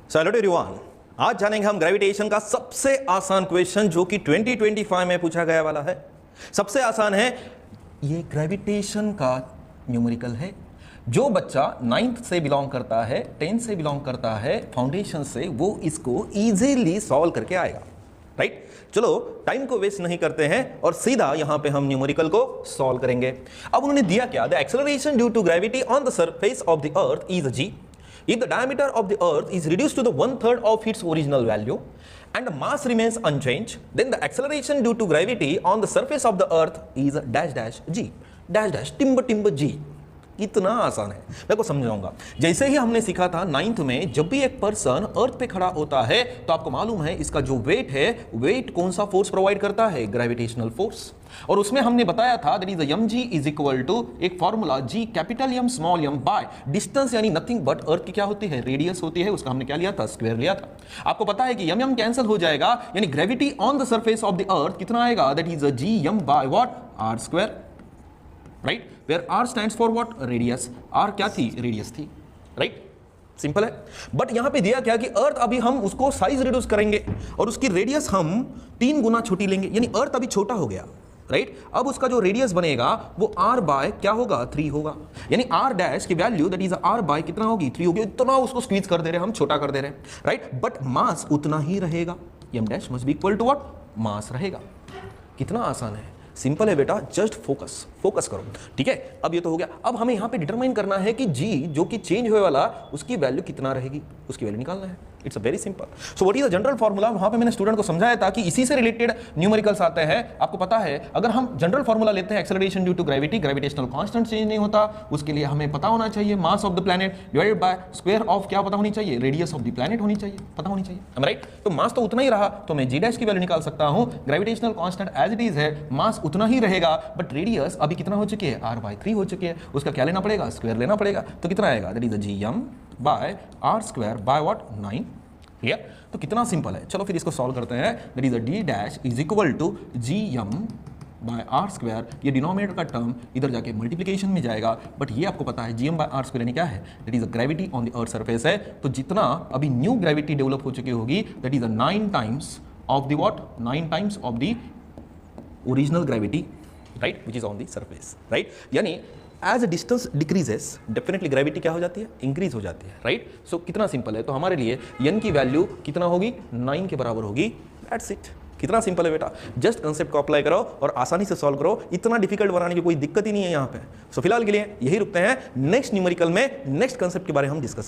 Hello everyone, आज जानेंगे हम ग्रेविटेशन का सबसे आसान क्वेश्चन जो कि 2025 में पूछा गया वाला है। सबसे आसान है, ये ग्रेविटेशन का न्यूमेरिकल है। जो बच्चा 9th से बिलोंग करता है, 10th से बिलोंग करता है, फाउंडेशन से, वो इसको इजीली सॉल्व करके आएगा। राइट, चलो टाइम को वेस्ट नहीं करते हैं और सीधा यहां पे हम न्यूमेरिकल को सॉल्व करेंगे। अब उन्होंने दिया क्या, the acceleration due to gravity on the surface of the earth is g. If the diameter of the earth is reduced to the 1/3 of its original value and the mass remains unchanged, then the acceleration due to gravity on the surface of the earth is dash dash g. dash dash timber g. इतना आसान है, मैं को समझाऊंगा। जैसे ही हमने सीखा था 9th में, जब भी एक पर्सन अर्थ पे खड़ा होता है तो आपको मालूम है इसका जो वेट है, वेट कौन सा फोर्स प्रोवाइड करता है, ग्रेविटेशनल फोर्स। और उसमें हमने बताया था that is mg is equal to एक formula g capital M small m by distance, यानी नथिंग बट अर्थ की क्या होती है, रेडियस होती है। उसका हमने क्या लिया था, स्क्वायर लिया था। आपको पता है कि m कैंसिल हो जाएगा, यानी gravity on the surface of the earth कितना आएगा, that is g m by what, r square. Right, where r stands for what, radius. r क्या थी, रेडियस थी। राइट, सिंपल है। बट यहां पे दिया क्या कि अर्थ अभी हम उसको साइज रिड्यूस करेंगे और उसकी रेडियस हम 3 गुना छोटी लेंगे, यानी अर्थ अभी छोटा हो गया। राइट, अब उसका जो रेडियस बनेगा वो r बाय क्या होगा, 3 होगा। यानी r डैश की value that is r by कितना होगी, 3 होगी। इतना उसको स्क्वीज कर दे रहे हैं हम, छोटा कर दे रहे हैं। राइट, बट मास उतना ही रहेगा, m dash must be equal to what, mass रहेगा। कितना आसान है, सिंपल है बेटा, जस्ट फोकस करो। ठीक है, अब ये तो हो गया। अब हमें यहां पे डिटरमाइन करना है कि g जो कि चेंज होने वाला, उसकी वैल्यू कितना रहेगी, उसकी वैल्यू निकालना है। It's a very simple. So what is the general formula, वहां पे मैंने स्टूडेंट को समझाया था कि इसी से रिलेटेड न्यूमेरिकल्स आते हैं। आपको पता है, अगर हम जनरल फार्मूला लेते हैं acceleration due to gravity, gravitational constant change नहीं होता, उसके लिए हमें पता होना चाहिए mass of the planet divided by square of क्या पता होनी चाहिए, रेडियस ऑफ द प्लैनेट होनी चाहिए, पता होनी चाहिए। राइट, तो मास तो उतना ही रहा, तो मैं g डैश की वैल्यू निकाल सकता हूं। Gravitational constant as it is है, मास उतना ही रहेगा, बट रेडियस अभी कितना हो चुकी है, r बाय 3 हो चुकी है। उसका क्या लेना पड़ेगा, स्क्वायर लेना पड़ेगा। तो कितना आएगा, that is g m by r square by what, 9। Clear, तो कितना सिंपल है। चलो फिर इसको सॉल्व करते हैं। That is d dash is equal to g m by r square. ये डिनोमिनेटर का टर्म इधर जाके मल्टीप्लिकेशन में जाएगा, बट ये आपको पता है g m by r square यानी क्या है, that is a gravity on the earth surface है। तो जितना अभी न्यू ग्रेविटी डेवलप हो चुकी होगी, that is 9 times of the what, 9 times of the original gravity, right, which is on the surface. Right, यानी as a distance decreases, definitely gravity क्या हो जाती है, इंक्रीज हो जाती है। राइट, सो कितना सिंपल है। तो हमारे लिए n की वैल्यू कितना होगी, 9 के बराबर होगी। That's it. कितना सिंपल है बेटा, जस्ट कंसेप्ट को अप्लाई करो और आसानी से सॉल्व करो। इतना डिफिकल्ट बनाने की कोई दिक्कत ही नहीं है यहाँ पे। सो फिलहाल के लिए यही रुकते हैं, नेक्स्ट न्यूमेरिकल में नेक्स्ट कंसेप्ट के बारे में हम डिस्कस